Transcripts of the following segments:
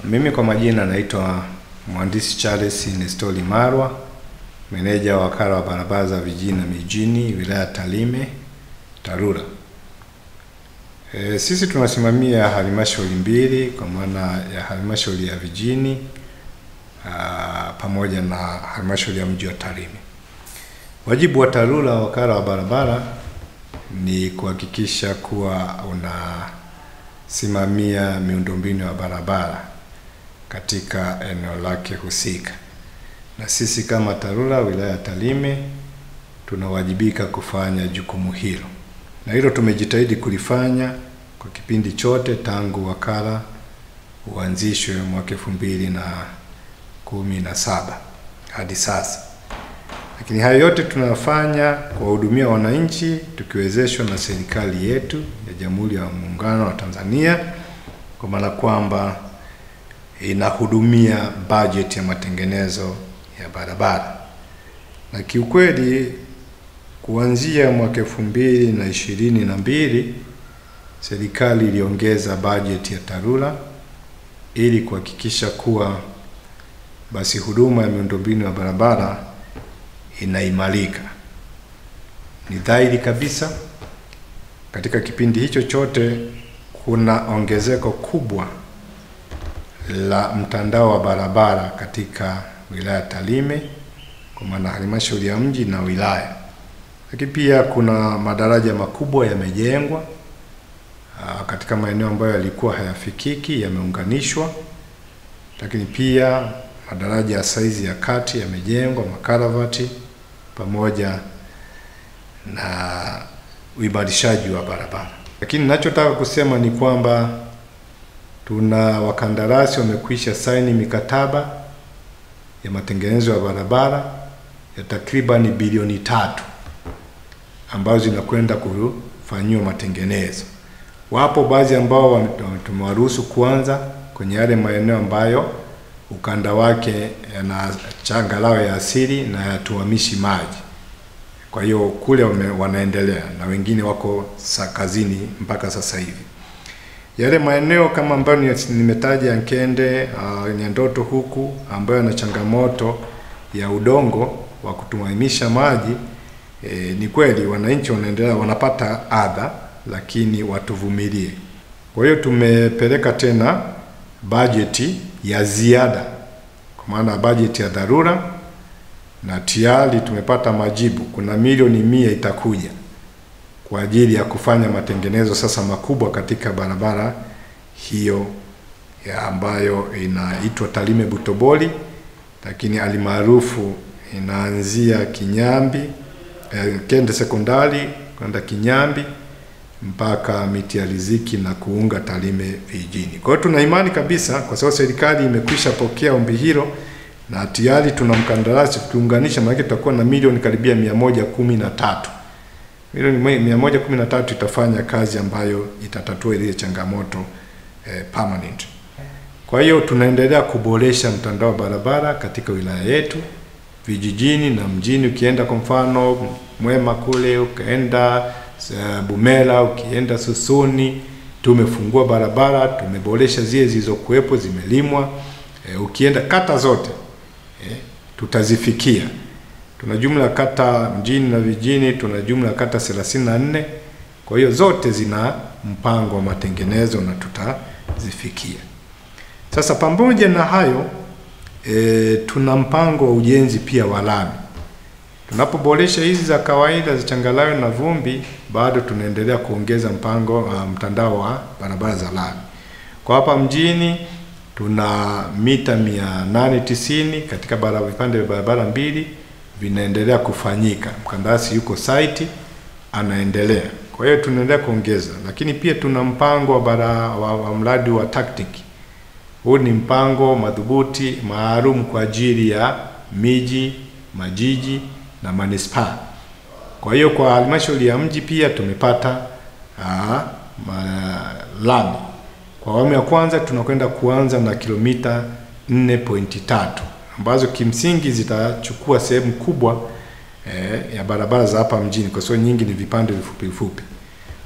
Mimi kwa majina naitwa Mhandisi Charles Nestori Marwa, meneja wa wakala wa barabara za vijijini na mijini, wilaya Tarime, TARURA. Sisi tunasimamia halmashauri mbili, kwa maana ya halmashauri ya vijijini pamoja na halmashauri ya mji wa Tarime. Wajibu wa TARURA, wakala wa barabara, ni kuhakikisha kuwa unasimamia miundombinu ya barabara katika eneo lake husika. Na sisi kama TARURA wilaya ya Tarime tunawajibika kufanya jukumu hilo. Na hilo tumejitahidi kulifanya kwa kipindi chote tangu wakala uanzishwe mwaka 2017 hadi sasa. Lakini hayo yote tunafanya kuwahudumia wananchi, tukiwezeshwa na serikali yetu ya Jamhuri ya Muungano wa Tanzania, kwa maana kwamba inahudumia budget ya matengenezo ya barabara. Na kiukweli kuanzia mwaka 2022 serikali iliongeza budget ya TARURA ili kuhakikisha kuwa basi huduma ya miundombinu ya barabara inaimarika. Ni dhahiri kabisa katika kipindi hicho chote kuna ongezeko kubwa la mtandao wa barabara katika wilaya Tarime, kwa maana halmashauri ya mji na wilaya. Lakini pia kuna madaraja makubwa yamejengwa katika maeneo ambayo yalikuwa hayafikiki, yameunganishwa. Lakini pia madaraja ya saizi ya kati yamejengwa, makaravati, pamoja na uimarishaji wa barabara. Lakini ninachotaka kusema ni kwamba tuna wakandarasi wamekwisha saini mikataba ya matengenezo ya barabara ya takriban bilioni 3 ambazo zinakwenda kufanyiwa matengenezo. Wapo baadhi ambao tumewaruhusu kuanza kwenye yale maeneo ambayo ukanda wake yana changarawe ya asili na yatuamishi maji. Kwa hiyo kule wanaendelea, na wengine wako kazini mpaka sasa hivi. Yale maeneo kama ambayo nimetaja, Nkende, Nyandoto huku, ambayo yana changamoto ya udongo wa kutuamisha maji, ni kweli wananchi wanaendelea, wanapata adha, lakini watuvumilie. Kwa hiyo tumepeleka tena bajeti ya ziada, kwa maana bajeti ya dharura, na tayari tumepata majibu. Kuna milioni 100 itakuja kwa ajili ya kufanya matengenezo sasa makubwa katika barabara hiyo ya ambayo inaitwa Tarime Butoboli, lakini alimaarufu inaanzia Kinyambi, Nkende sekondari kwenda Kinyambi mpaka Miti ya Riziki na kuunga Tarime vijijini. Kwa hiyo tuna imani kabisa, kwa sababu serikali imekwisha pokea ombi hilo na tayari tuna mkandarasi, tukiunganisha maana tutakuwa na milioni karibia 113. Milioni 113 itafanya kazi ambayo itatatua ile changamoto permanent. Kwa hiyo tunaendelea kuboresha mtandao wa barabara katika wilaya yetu, vijijini na mjini. Ukienda kwa mfano Mwema kule, ukaenda Bumela, ukienda Susuni, tumefungua barabara, tumeboresha zile zilizokuepo, zimelimwa. Ukienda kata zote tutazifikia. Tuna jumla kata mjini na vijijini, tuna jumla kata 34. Kwa hiyo zote zina mpango wa matengenezo na tutazifikia. Sasa pamoja na hayo, tuna mpango wa ujenzi pia wa lami. Tunapoboresha hizi za kawaida za changarawe na vumbi, bado tunaendelea kuongeza mtandao wa barabara za lami. Kwa hapa mjini tuna mita 890 katika vipande vya barabara mbili vinaendelea kufanyika. Mkandarasi yuko site anaendelea. Kwa hiyo tunaendelea kuongeza, lakini pia tuna mpango wa mradi wa tactic. Huu ni mpango madhubuti maalum kwa ajili ya miji, majiji na manispaa. Kwa hiyo kwa halmashauri ya mji pia tumepata lami. Kwa awamu ya kwanza tunakwenda kuanza na kilomita 4.3 ambazo kimsingi zitachukua sehemu kubwa ya barabara za hapa mjini, kwa sababu nyingi ni vipande vifupi vifupi.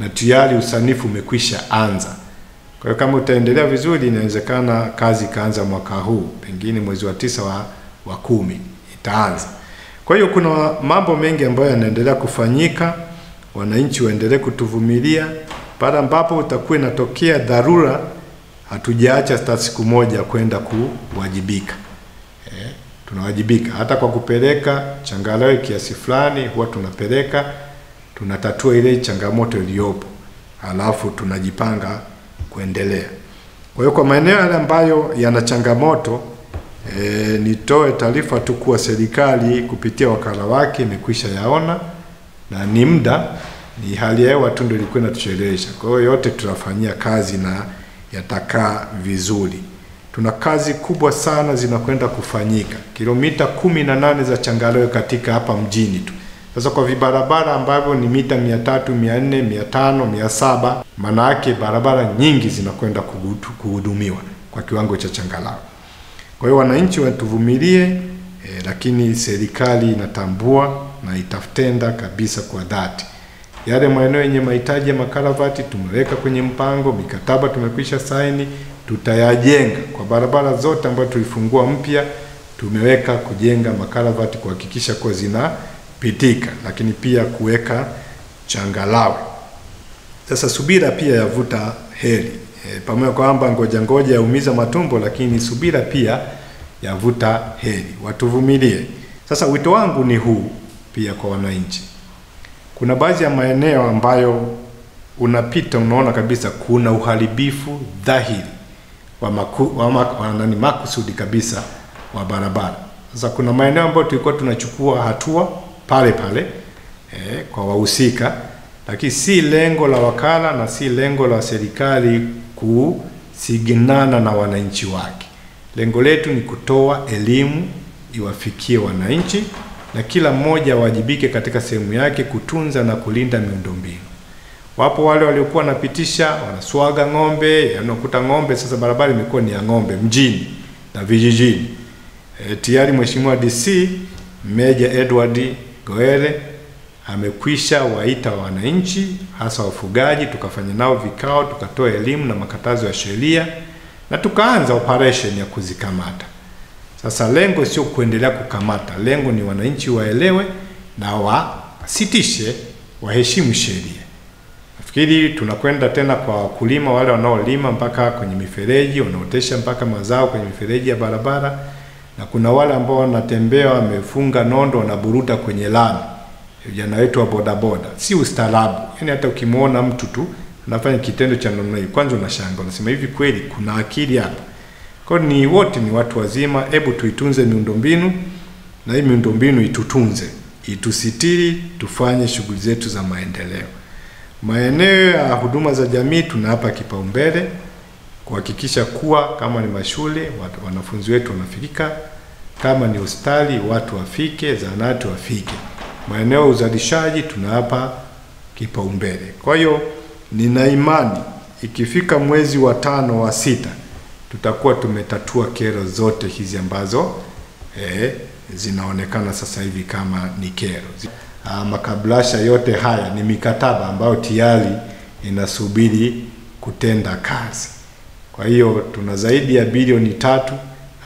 Na tayari usanifu umekwisha anza. Kwa hiyo kama utaendelea vizuri, inawezekana kazi ikaanza mwaka huu, pengine mwezi wa 9 wa 10 itaanza. Kwa hiyo kuna mambo mengi ambayo yanaendelea kufanyika. Wananchi waendelee kutuvumilia, pale ambapo utakuwa inatokea dharura, hatujaacha hata siku moja kwenda kuwajibika. Tunawajibika hata kwa kupeleka changalawe kiasi fulani, huwa tunapeleka, tunatatua ile changamoto iliyopo, alafu tunajipanga kuendelea. Kwa hiyo kwa maeneo yale ambayo yana changamoto, nitoe taarifa tu kuwa serikali kupitia wakala wake imekwisha yaona, na ni muda, ni hali ya hewa tu ndio ilikuwa inatuchelewesha. Kwa hiyo yote tutafanyia kazi na yatakaa vizuri. Tuna kazi kubwa sana zinakwenda kufanyika. Kilomita 18 za changalawe katika hapa mjini tu. Sasa kwa vibarabara ambavyo ni mita 300, 400, 500, 700, maana yake barabara nyingi zinakwenda kuhudumiwa kwa kiwango cha changalawe. Kwa hiyo wananchi watuvumilie, lakini serikali inatambua na itatenda kabisa kwa dhati. Yale maeneo yenye mahitaji ya makaravati tumeweka kwenye mpango, mikataba tumekwisha saini, tutayajenga. Kwa barabara zote ambazo tulifungua mpya, tumeweka kujenga makaravati kuhakikisha kwa zinapitika, lakini pia kuweka changalawe. Sasa subira pia yavuta heri. Pamoja kwamba ngoja yaumiza matumbo, lakini subira pia yavuta heri. Watuvumilie. Sasa wito wangu ni huu pia kwa wananchi. Kuna baadhi ya maeneo ambayo unapita unaona kabisa kuna uharibifu dhahiri wa makusudi kabisa wa barabara. Sasa kuna maeneo ambayo tulikuwa tunachukua hatua pale kwa wahusika, lakini si lengo la wakala na si lengo la serikali kusiginana na wananchi wake. Lengo letu ni kutoa elimu iwafikie wananchi, na kila mmoja wajibike katika sehemu yake kutunza na kulinda miundombinu. Wapo wale waliokuwa wanapitisha wanaswaga ng'ombe, yanakuta ng'ombe sasa barabara imekuwa ni ya ng'ombe mjini na vijijini. Tayari Mheshimiwa DC Meja Edward Goere amekwisha waita wananchi hasa wafugaji, tukafanya nao vikao, tukatoa elimu na makatazo ya sheria, na tukaanza operation ya kuzikamata. Sasa lengo sio kuendelea kukamata, lengo ni wananchi waelewe na wasitishe, waheshimu sheria. Nafikiri tunakwenda tena kwa wakulima wale wanaolima mpaka kwenye mifereji, wanaotesha mpaka mazao kwenye mifereji ya barabara, na kuna wale ambao wanatembea wamefunga nondo wanaburuta kwenye lami. Vijana wetu wa bodaboda, si ustaarabu. Yaani hata ukimwona mtu tu anafanya kitendo cha namna hiyo, kwanza unashangaa, unasema hivi kweli kuna akili hapa? Kwa ni wote ni watu wazima, hebu tuitunze miundombinu, na hii miundombinu itutunze, itusitiri, tufanye shughuli zetu za maendeleo. Maeneo ya huduma za jamii tunapa kipaumbele kuhakikisha kuwa kama ni mashule wanafunzi wetu wanafikika, kama ni hospitali watu wafike, zahanati wafike. Maeneo ya uzalishaji tunapa kipaumbele. Kwa hiyo nina imani ikifika mwezi wa 5 wa 6 tutakuwa tumetatua kero zote hizi ambazo zinaonekana sasa hivi kama ni kero. Makablasha yote haya ni mikataba ambayo tayari inasubiri kutenda kazi. Kwa hiyo tuna zaidi ya bilioni 3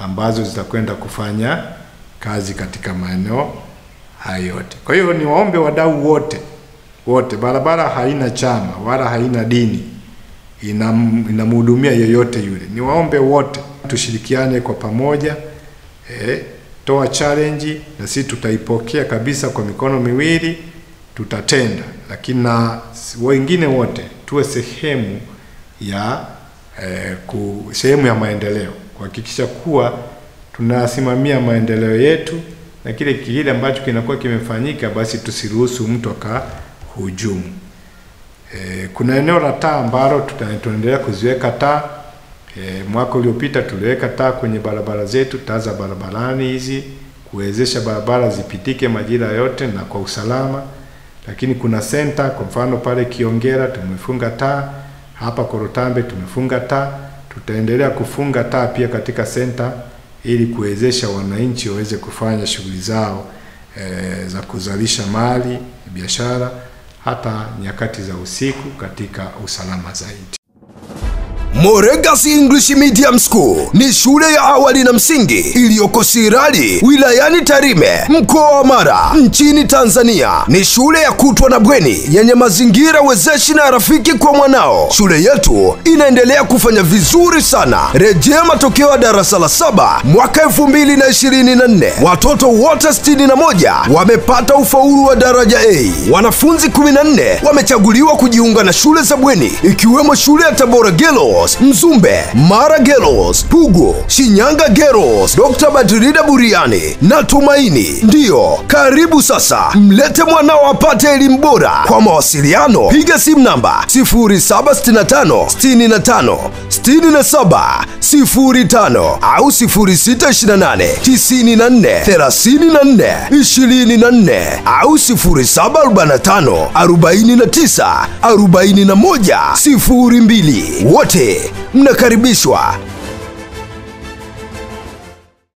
ambazo zitakwenda kufanya kazi katika maeneo hayo yote. Kwa hiyo ni waombe wadau wote, barabara haina chama wala haina dini, inamhudumia yoyote yule. Ni waombe wote tushirikiane kwa pamoja, toa challenge na sisi tutaipokea kabisa kwa mikono miwili, tutatenda. Lakini na wengine wote tuwe sehemu ya sehemu ya maendeleo, kuhakikisha kuwa tunasimamia maendeleo yetu, na kile ambacho kinakuwa kimefanyika basi tusiruhusu mtu akahujumu. Kuna eneo la taa ambalo tunaendelea kuziweka taa. Mwaka uliopita tuliweka taa kwenye barabara zetu, taa za barabarani hizi kuwezesha barabara zipitike majira yote na kwa usalama. Lakini kuna center, kwa mfano pale Kiongera tumefunga taa, hapa Korotambe tumefunga taa, tutaendelea kufunga taa pia katika center ili kuwezesha wananchi waweze kufanya shughuli zao za kuzalisha mali, biashara, hata nyakati za usiku katika usalama zaidi. Moregas English Medium School ni shule ya awali na msingi iliyoko Sirari, wilayani Tarime, mkoa wa Mara, nchini Tanzania. Ni shule ya kutwa na bweni yenye mazingira wezeshi na rafiki kwa mwanao. Shule yetu inaendelea kufanya vizuri sana. Rejea matokeo ya darasa la 7 mwaka 2024. Watoto wote 61 wamepata ufaulu wa daraja A. Wanafunzi 14 wamechaguliwa kujiunga na shule za bweni, ikiwemo shule ya Tabora Girls, Mzumbe, Mara Girls, Pugu, Shinyanga Girls, Dr. Badrida Buriani na Tumaini. Ndiyo, karibu sasa, mlete mwanao apate elimu bora. Kwa mawasiliano, piga simu namba 0765 65 67 05 au 0628 94 34 24 au 0745 49 41 02. Wote mnakaribishwa.